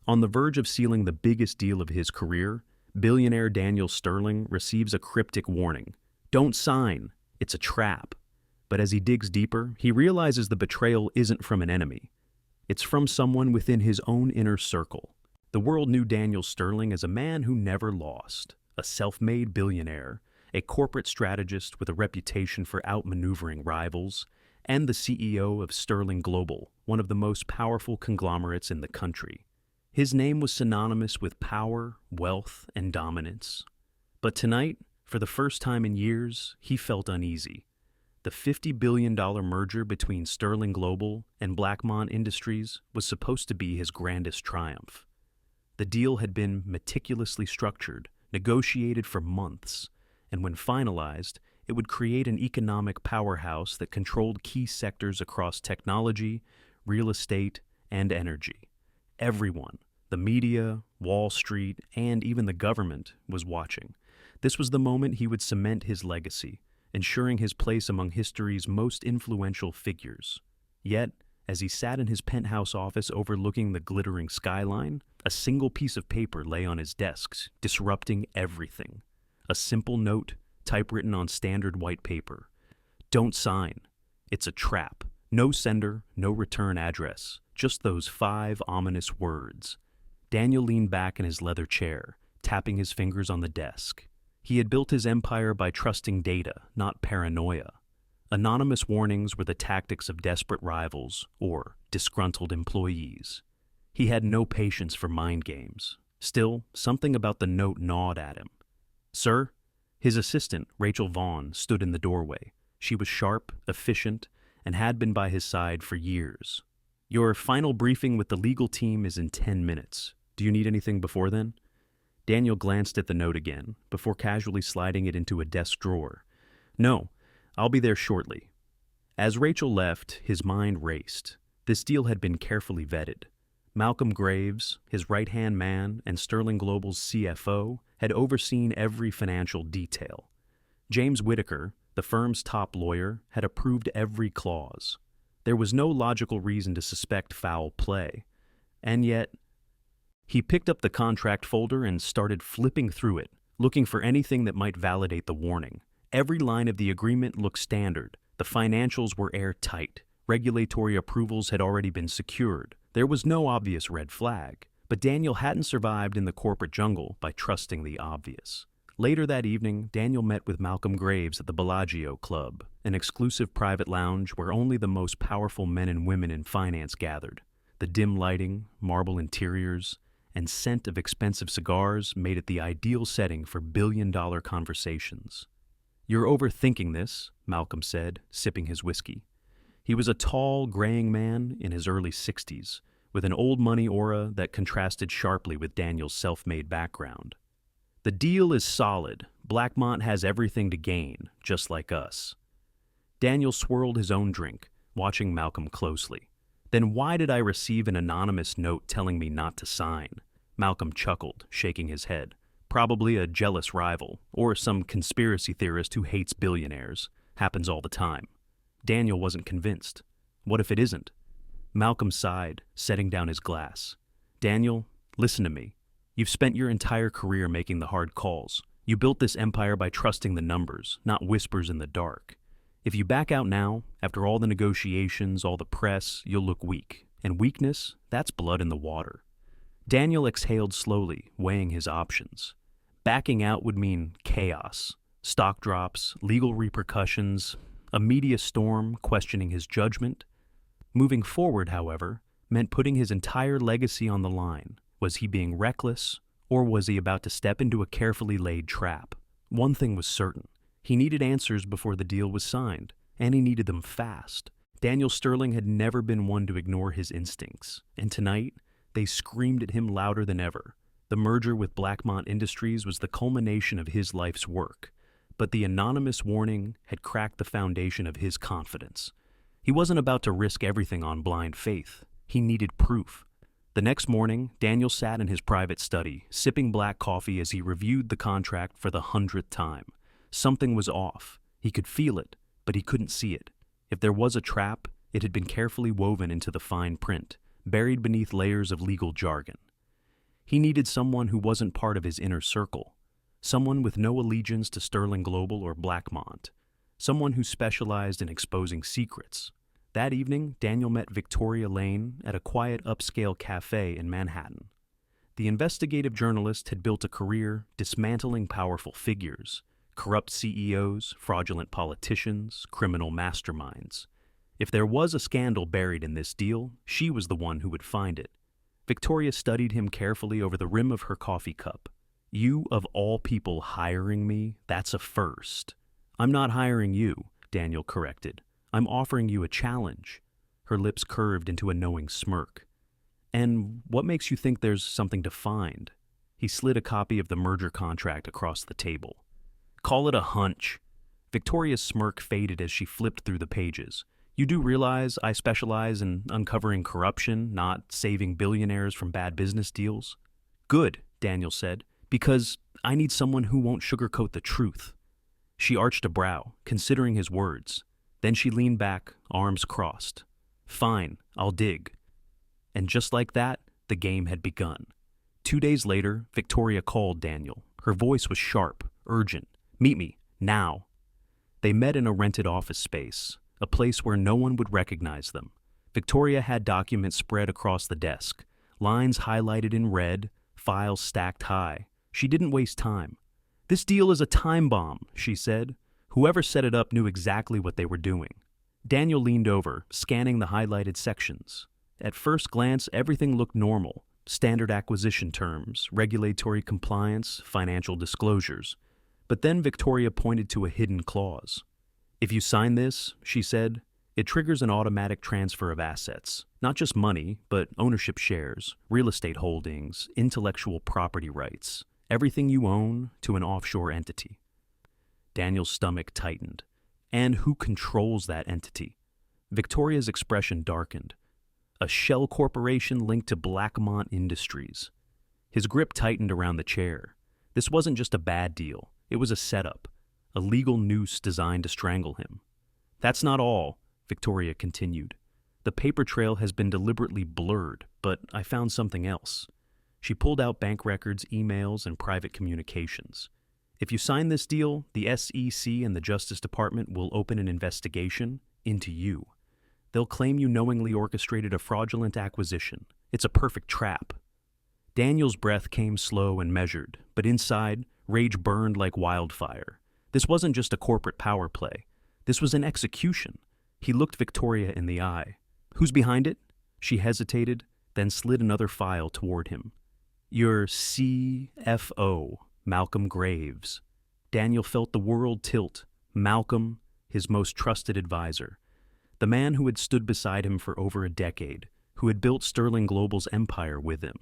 On the verge of sealing the biggest deal of his career, billionaire Daniel Sterling receives a cryptic warning. Don't sign. It's a trap. But as he digs deeper, he realizes the betrayal isn't from an enemy. It's from someone within his own inner circle. The world knew Daniel Sterling as a man who never lost, a self-made billionaire, a corporate strategist with a reputation for outmaneuvering rivals, and the CEO of Sterling Global, one of the most powerful conglomerates in the country. His name was synonymous with power, wealth, and dominance. But tonight, for the first time in years, he felt uneasy. The $50 billion merger between Sterling Global and Blackmont Industries was supposed to be his grandest triumph. The deal had been meticulously structured, negotiated for months, and when finalized, it would create an economic powerhouse that controlled key sectors across technology, real estate, and energy. Everyone, the media, Wall Street, and even the government, was watching. This was the moment he would cement his legacy, ensuring his place among history's most influential figures. Yet, as he sat in his penthouse office overlooking the glittering skyline, a single piece of paper lay on his desk, disrupting everything. A simple note, typewritten on standard white paper. Don't sign. It's a trap. No sender, no return address. Just those 5 ominous words. Daniel leaned back in his leather chair, tapping his fingers on the desk. He had built his empire by trusting data, not paranoia. Anonymous warnings were the tactics of desperate rivals or disgruntled employees. He had no patience for mind games. Still, something about the note gnawed at him. Sir? His assistant, Rachel Vaughn, stood in the doorway. She was sharp, efficient, and had been by his side for years. Your final briefing with the legal team is in 10 minutes. Do you need anything before then? Daniel glanced at the note again, before casually sliding it into a desk drawer. No, I'll be there shortly. As Rachel left, his mind raced. This deal had been carefully vetted. Malcolm Graves, his right-hand man and Sterling Global's CFO, had overseen every financial detail. James Whitaker, the firm's top lawyer, had approved every clause. There was no logical reason to suspect foul play. And yet, he picked up the contract folder and started flipping through it, looking for anything that might validate the warning. Every line of the agreement looked standard. The financials were airtight. Regulatory approvals had already been secured. There was no obvious red flag. But Daniel hadn't survived in the corporate jungle by trusting the obvious. Later that evening, Daniel met with Malcolm Graves at the Bellagio Club, an exclusive private lounge where only the most powerful men and women in finance gathered. The dim lighting, marble interiors, and scent of expensive cigars made it the ideal setting for billion-dollar conversations. You're overthinking this, Malcolm said, sipping his whiskey. He was a tall, graying man in his early 60s, with an old money aura that contrasted sharply with Daniel's self-made background. The deal is solid. Blackmont has everything to gain, just like us. Daniel swirled his own drink, watching Malcolm closely. Then why did I receive an anonymous note telling me not to sign? Malcolm chuckled, shaking his head. Probably a jealous rival, or some conspiracy theorist who hates billionaires. Happens all the time. Daniel wasn't convinced. What if it isn't? Malcolm sighed, setting down his glass. Daniel, listen to me. You've spent your entire career making the hard calls. You built this empire by trusting the numbers, not whispers in the dark. If you back out now, after all the negotiations, all the press, you'll look weak. And weakness, that's blood in the water. Daniel exhaled slowly, weighing his options. Backing out would mean chaos. Stock drops, legal repercussions, a media storm questioning his judgment. Moving forward, however, meant putting his entire legacy on the line. Was he being reckless, or was he about to step into a carefully laid trap? One thing was certain. He needed answers before the deal was signed, and he needed them fast. Daniel Sterling had never been one to ignore his instincts, and tonight, they screamed at him louder than ever. The merger with Blackmont Industries was the culmination of his life's work, but the anonymous warning had cracked the foundation of his confidence. He wasn't about to risk everything on blind faith. He needed proof. The next morning, Daniel sat in his private study, sipping black coffee as he reviewed the contract for the 100th time. Something was off. He could feel it, but he couldn't see it. If there was a trap, it had been carefully woven into the fine print, buried beneath layers of legal jargon. He needed someone who wasn't part of his inner circle, someone with no allegiance to Sterling Global or Blackmont, someone who specialized in exposing secrets. That evening, Daniel met Victoria Lane at a quiet upscale cafe in Manhattan. The investigative journalist had built a career dismantling powerful figures, corrupt CEOs, fraudulent politicians, criminal masterminds. If there was a scandal buried in this deal, she was the one who would find it. Victoria studied him carefully over the rim of her coffee cup. "You, of all people, hiring me? That's a first." "I'm not hiring you," Daniel corrected. "I'm offering you a challenge." Her lips curved into a knowing smirk. "And what makes you think there's something to find?" He slid a copy of the merger contract across the table. "Call it a hunch." Victoria's smirk faded as she flipped through the pages. "You do realize I specialize in uncovering corruption, not saving billionaires from bad business deals?" "Good," Daniel said, "because I need someone who won't sugarcoat the truth." She arched a brow, considering his words. Then she leaned back, arms crossed. "Fine, I'll dig." And just like that, the game had begun. 2 days later, Victoria called Daniel. Her voice was sharp, urgent. "Meet me, now." They met in a rented office space, a place where no one would recognize them. Victoria had documents spread across the desk, lines highlighted in red, files stacked high. She didn't waste time. "This deal is a time bomb," she said. Whoever set it up knew exactly what they were doing. Daniel leaned over, scanning the highlighted sections. At first glance, everything looked normal. Standard acquisition terms, regulatory compliance, financial disclosures. But then Victoria pointed to a hidden clause. "If you sign this," she said, "it triggers an automatic transfer of assets. Not just money, but ownership shares, real estate holdings, intellectual property rights, everything you own to an offshore entity." Daniel's stomach tightened. And who controls that entity? Victoria's expression darkened. "A shell corporation linked to Blackmont Industries." His grip tightened around the chair. This wasn't just a bad deal. It was a setup, a legal noose designed to strangle him. "That's not all," Victoria continued. "The paper trail has been deliberately blurred, but I found something else." She pulled out bank records, emails, and private communications. "If you sign this deal, the SEC and the Justice Department will open an investigation into you. They'll claim you knowingly orchestrated a fraudulent acquisition. It's a perfect trap." Daniel's breath came slow and measured, but inside, rage burned like wildfire. This wasn't just a corporate power play. This was an execution. He looked Victoria in the eye. "Who's behind it?" She hesitated, then slid another file toward him. "Your CFO, Malcolm Graves." Daniel felt the world tilt. Malcolm, his most trusted advisor. The man who had stood beside him for over a decade, who had built Sterling Global's empire with him.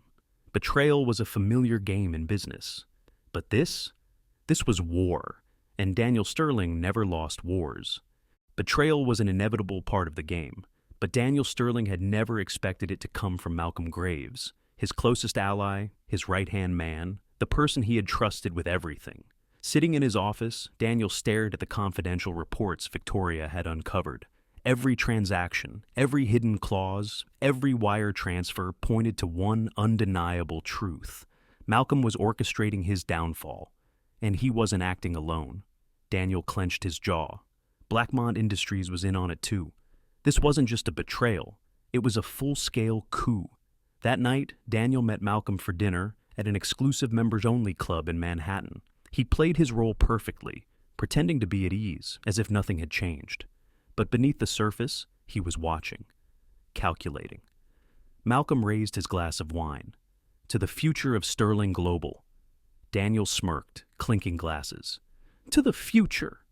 Betrayal was a familiar game in business. But this was war, and Daniel Sterling never lost wars. Betrayal was an inevitable part of the game, but Daniel Sterling had never expected it to come from Malcolm Graves, his closest ally, his right-hand man, the person he had trusted with everything. Sitting in his office, Daniel stared at the confidential reports Victoria had uncovered. Every transaction, every hidden clause, every wire transfer pointed to one undeniable truth. Malcolm was orchestrating his downfall, and he wasn't acting alone. Daniel clenched his jaw. Blackmont Industries was in on it too. This wasn't just a betrayal. It was a full-scale coup. That night, Daniel met Malcolm for dinner at an exclusive members-only club in Manhattan. He played his role perfectly, pretending to be at ease, as if nothing had changed. But beneath the surface, he was watching, calculating. Malcolm raised his glass of wine. "To the future of Sterling Global." Daniel smirked, clinking glasses. "To the future."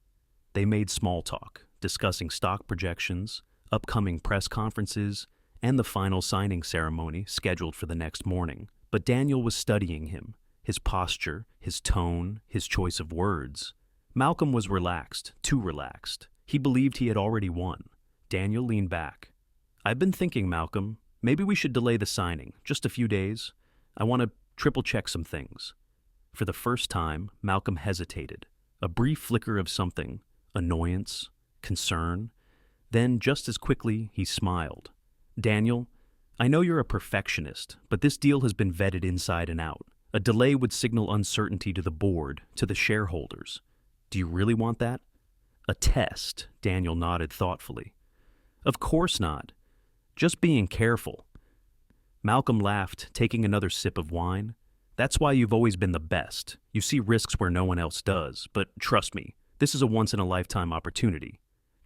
They made small talk, discussing stock projections, upcoming press conferences, and the final signing ceremony scheduled for the next morning. But Daniel was studying him, his posture, his tone, his choice of words. Malcolm was relaxed, too relaxed. He believed he had already won. Daniel leaned back. "I've been thinking, Malcolm, maybe we should delay the signing, just a few days. I want to triple-check some things." For the first time, Malcolm hesitated. A brief flicker of something, annoyance, concern. Then, just as quickly, he smiled. "Daniel, I know you're a perfectionist, but this deal has been vetted inside and out. A delay would signal uncertainty to the board, to the shareholders. Do you really want that? A test, Daniel nodded thoughtfully. Of course not. Just being careful. Malcolm laughed, taking another sip of wine. That's why you've always been the best. You see risks where no one else does, but trust me, this is a once-in-a-lifetime opportunity.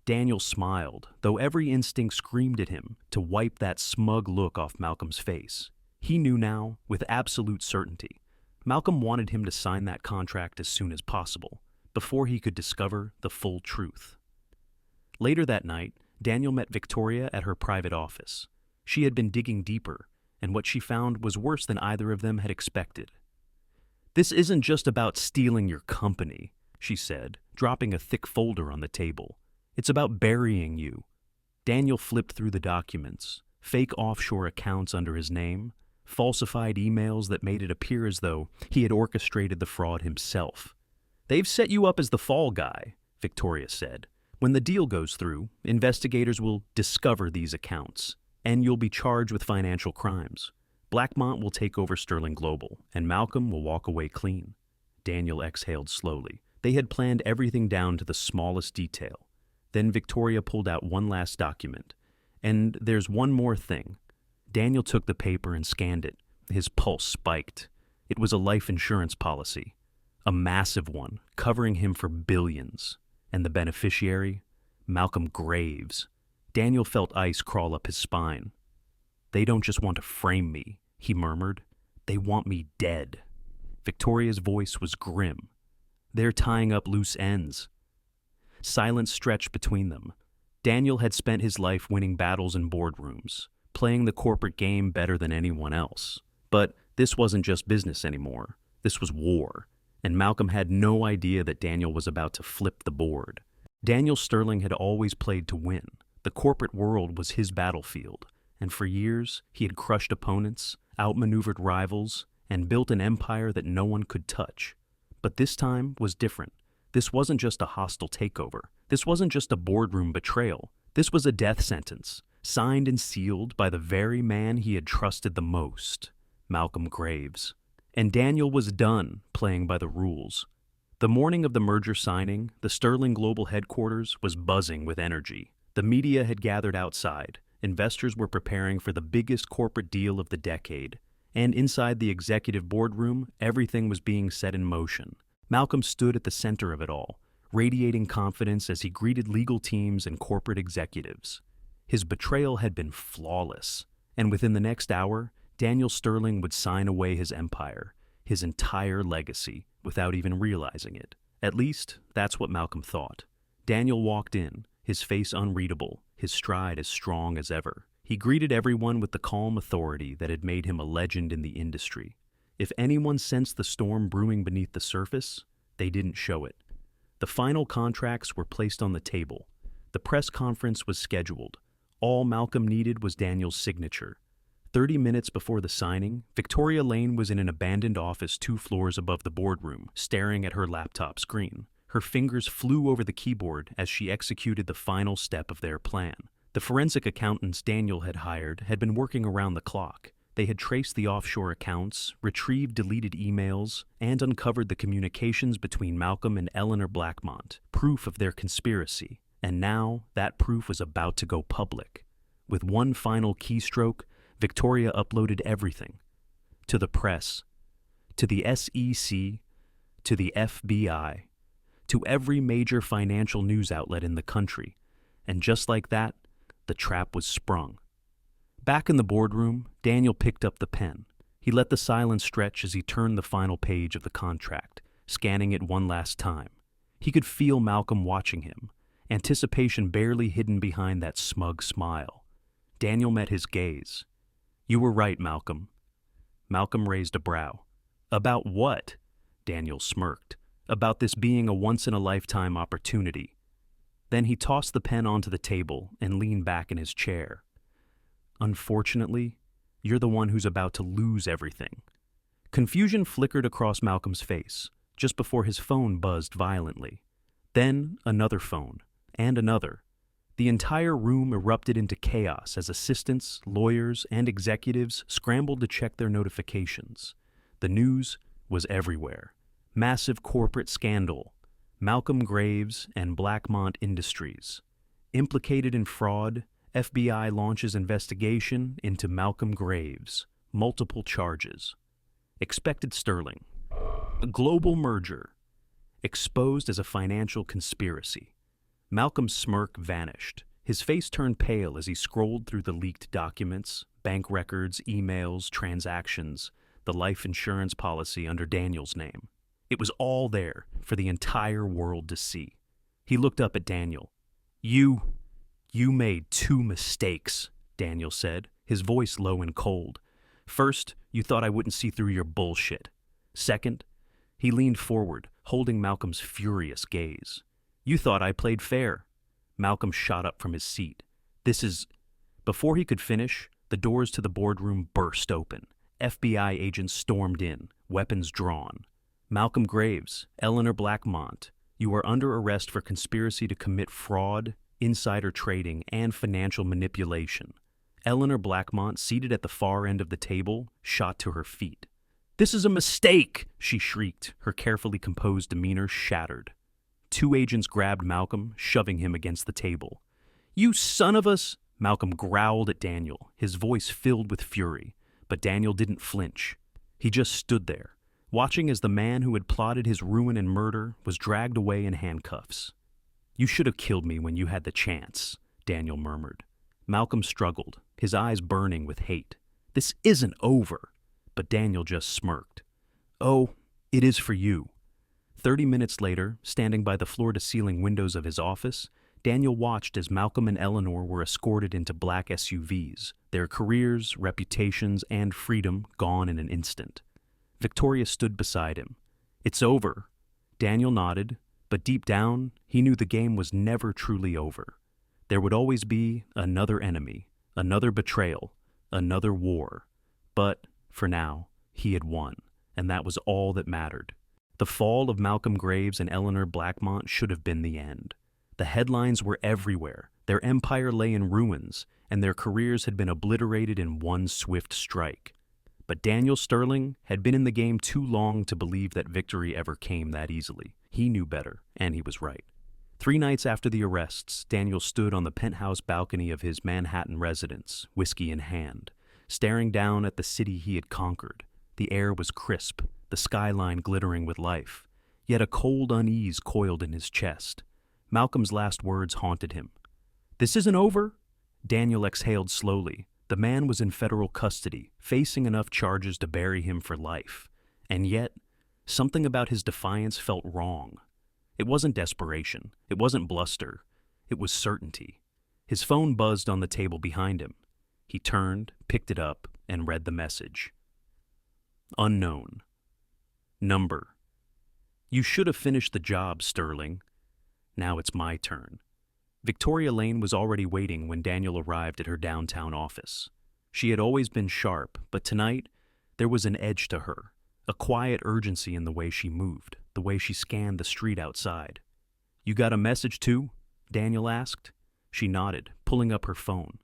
Daniel smiled, though every instinct screamed at him to wipe that smug look off Malcolm's face. He knew now, with absolute certainty. Malcolm wanted him to sign that contract as soon as possible, before he could discover the full truth. Later that night, Daniel met Victoria at her private office. She had been digging deeper, and what she found was worse than either of them had expected. "This isn't just about stealing your company," she said, dropping a thick folder on the table. "It's about burying you." Daniel flipped through the documents, fake offshore accounts under his name, falsified emails that made it appear as though he had orchestrated the fraud himself. "They've set you up as the fall guy," Victoria said. "When the deal goes through, investigators will discover these accounts, and you'll be charged with financial crimes. Blackmont will take over Sterling Global, and Malcolm will walk away clean." Daniel exhaled slowly. They had planned everything down to the smallest detail. Then Victoria pulled out one last document. "And there's one more thing." Daniel took the paper and scanned it. His pulse spiked. It was a life insurance policy. A massive one, covering him for billions. And the beneficiary? Malcolm Graves. Daniel felt ice crawl up his spine. "They don't just want to frame me," he murmured. "They want me dead." Victoria's voice was grim. "They're tying up loose ends." Silence stretched between them. Daniel had spent his life winning battles in boardrooms, playing the corporate game better than anyone else. But this wasn't just business anymore. This was war. And Malcolm had no idea that Daniel was about to flip the board. Daniel Sterling had always played to win. The corporate world was his battlefield, and for years he had crushed opponents, outmaneuvered rivals, and built an empire that no one could touch. But this time was different. This wasn't just a hostile takeover. This wasn't just a boardroom betrayal. This was a death sentence, signed and sealed by the very man he had trusted the most, Malcolm Graves. And Daniel was done playing by the rules. The morning of the merger signing, the Sterling Global headquarters was buzzing with energy. The media had gathered outside. Investors were preparing for the biggest corporate deal of the decade. And inside the executive boardroom, everything was being set in motion. Malcolm stood at the center of it all, radiating confidence as he greeted legal teams and corporate executives. His betrayal had been flawless, and within the next hour, Daniel Sterling would sign away his empire, his entire legacy, without even realizing it. At least, that's what Malcolm thought. Daniel walked in, his face unreadable, his stride as strong as ever. He greeted everyone with the calm authority that had made him a legend in the industry. If anyone sensed the storm brewing beneath the surface, they didn't show it. The final contracts were placed on the table. The press conference was scheduled. All Malcolm needed was Daniel's signature. 30 minutes before the signing, Victoria Lane was in an abandoned office 2 floors above the boardroom, staring at her laptop screen. Her fingers flew over the keyboard as she executed the final step of their plan. The forensic accountants Daniel had hired had been working around the clock. They had traced the offshore accounts, retrieved deleted emails, and uncovered the communications between Malcolm and Eleanor Blackmont, proof of their conspiracy. And now, that proof was about to go public. With one final keystroke, Victoria uploaded everything. To the press, to the SEC, to the FBI, to every major financial news outlet in the country. And just like that, the trap was sprung. Back in the boardroom, Daniel picked up the pen. He let the silence stretch as he turned the final page of the contract, scanning it one last time. He could feel Malcolm watching him, anticipation barely hidden behind that smug smile. Daniel met his gaze. "You were right, Malcolm." Malcolm raised a brow. "About what?" Daniel smirked. "About this being a once-in-a-lifetime opportunity." Then he tossed the pen onto the table and leaned back in his chair. "Unfortunately, you're the one who's about to lose everything." Confusion flickered across Malcolm's face, just before his phone buzzed violently. Then another phone, and another. The entire room erupted into chaos as assistants, lawyers, and executives scrambled to check their notifications. The news was everywhere. Massive corporate scandal. Malcolm Graves and Blackmont Industries. Implicated in fraud, FBI launches investigation into Malcolm Graves. Multiple charges. Expected Sterling. A global merger. Exposed as a financial conspiracy. Malcolm's smirk vanished. His face turned pale as he scrolled through the leaked documents, bank records, emails, transactions, the life insurance policy under Daniel's name. It was all there for the entire world to see. He looked up at Daniel. You made two mistakes, Daniel said, his voice low and cold. First, you thought I wouldn't see through your bullshit. Second, he leaned forward, holding Malcolm's furious gaze. You thought I played fair. Malcolm shot up from his seat. Before he could finish, the doors to the boardroom burst open. FBI agents stormed in, weapons drawn. Malcolm Graves, Eleanor Blackmont, you are under arrest for conspiracy to commit fraud, insider trading, and financial manipulation. Eleanor Blackmont, seated at the far end of the table, shot to her feet. This is a mistake, she shrieked, her carefully composed demeanor shattered. Two agents grabbed Malcolm, shoving him against the table. You son of a... Malcolm growled at Daniel, his voice filled with fury. But Daniel didn't flinch. He just stood there, watching as the man who had plotted his ruin and murder was dragged away in handcuffs. You should have killed me when you had the chance, Daniel murmured. Malcolm struggled, his eyes burning with hate. This isn't over. But Daniel just smirked. Oh, it is for you. 30 minutes later, standing by the floor-to-ceiling windows of his office, Daniel watched as Malcolm and Eleanor were escorted into black SUVs, their careers, reputations, and freedom gone in an instant. Victoria stood beside him. It's over. Daniel nodded, but deep down, he knew the game was never truly over. There would always be another enemy, another betrayal, another war. But, for now, he had won, and that was all that mattered. The fall of Malcolm Graves and Eleanor Blackmont should have been the end. The headlines were everywhere. Their empire lay in ruins, and their careers had been obliterated in one swift strike. But Daniel Sterling had been in the game too long to believe that victory ever came that easily. He knew better, and he was right. 3 nights after the arrests, Daniel stood on the penthouse balcony of his Manhattan residence, whiskey in hand, staring down at the city he had conquered. The air was crisp, the skyline glittering with life, yet a cold unease coiled in his chest. Malcolm's last words haunted him. This isn't over? Daniel exhaled slowly. The man was in federal custody, facing enough charges to bury him for life. And yet, something about his defiance felt wrong. It wasn't desperation. It wasn't bluster. It was certainty. His phone buzzed on the table behind him. He turned, picked it up, and read the message. Unknown. Number. You should have finished the job, Sterling. Now it's my turn. Victoria Lane was already waiting when Daniel arrived at her downtown office. She had always been sharp, but tonight there was an edge to her, a quiet urgency in the way she moved, the way she scanned the street outside. You got a message too? Daniel asked. She nodded, pulling up her phone.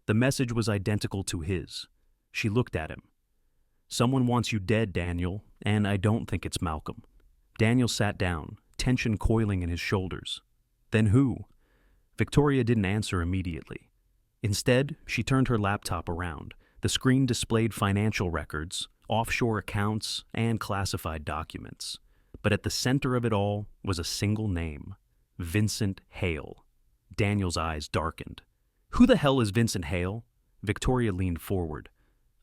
The message was identical to his. She looked at him. Someone wants you dead, Daniel, and I don't think it's Malcolm. Daniel sat down, tension coiling in his shoulders. Then who? Victoria didn't answer immediately. Instead, she turned her laptop around. The screen displayed financial records, offshore accounts, and classified documents. But at the center of it all was a single name, Vincent Hale. Daniel's eyes darkened. Who the hell is Vincent Hale? Victoria leaned forward.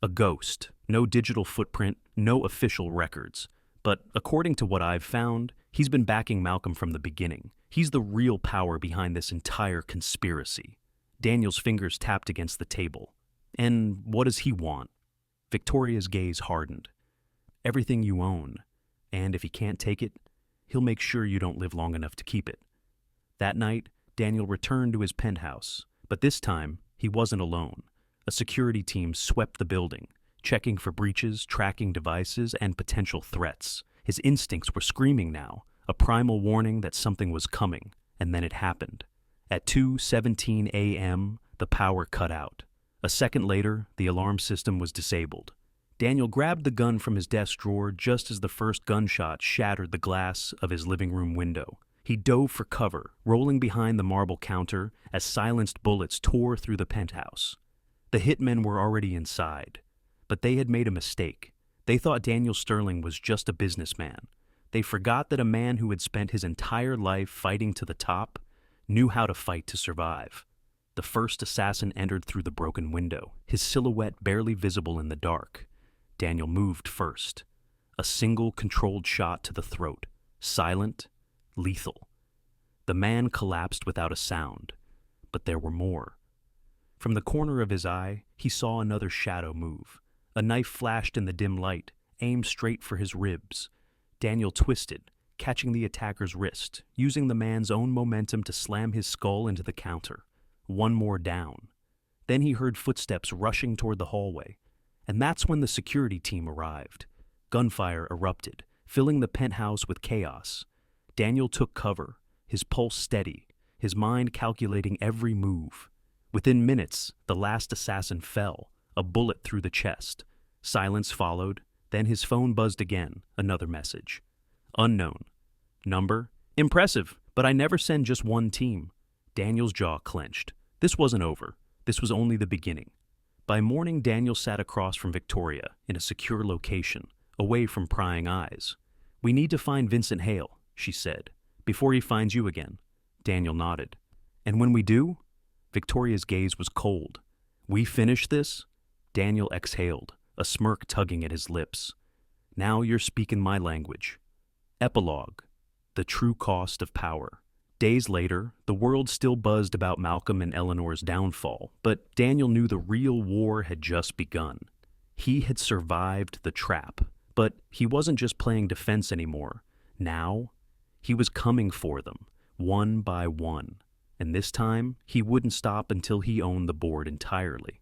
A ghost, no digital footprint, no official records. But according to what I've found, he's been backing Malcolm from the beginning. He's the real power behind this entire conspiracy. Daniel's fingers tapped against the table. And what does he want? Victoria's gaze hardened. Everything you own. And if he can't take it, he'll make sure you don't live long enough to keep it. That night, Daniel returned to his penthouse. But this time, he wasn't alone. A security team swept the building, checking for breaches, tracking devices, and potential threats. His instincts were screaming now, a primal warning that something was coming, and then it happened. At 2:17 a.m., the power cut out. A second later, the alarm system was disabled. Daniel grabbed the gun from his desk drawer just as the first gunshot shattered the glass of his living room window. He dove for cover, rolling behind the marble counter as silenced bullets tore through the penthouse. The hitmen were already inside, but they had made a mistake. They thought Daniel Sterling was just a businessman. They forgot that a man who had spent his entire life fighting to the top knew how to fight to survive. The first assassin entered through the broken window, his silhouette barely visible in the dark. Daniel moved first. A single controlled shot to the throat, silent, lethal. The man collapsed without a sound, but there were more. From the corner of his eye, he saw another shadow move. A knife flashed in the dim light, aimed straight for his ribs. Daniel twisted, catching the attacker's wrist, using the man's own momentum to slam his skull into the counter. One more down. Then he heard footsteps rushing toward the hallway, and that's when the security team arrived. Gunfire erupted, filling the penthouse with chaos. Daniel took cover, his pulse steady, his mind calculating every move. Within minutes, the last assassin fell, a bullet through the chest. Silence followed, then his phone buzzed again, another message. Unknown. Number? Impressive, but I never send just one team. Daniel's jaw clenched. This wasn't over. This was only the beginning. By morning, Daniel sat across from Victoria, in a secure location, away from prying eyes. "We need to find Vincent Hale," she said, "before he finds you again." Daniel nodded. "And when we do?" Victoria's gaze was cold. "We finish this?" Daniel exhaled, a smirk tugging at his lips. "Now you're speaking my language." Epilogue. The true cost of power. Days later, the world still buzzed about Malcolm and Eleanor's downfall, but Daniel knew the real war had just begun. He had survived the trap, but he wasn't just playing defense anymore. Now, he was coming for them, one by one. And this time, he wouldn't stop until he owned the board entirely.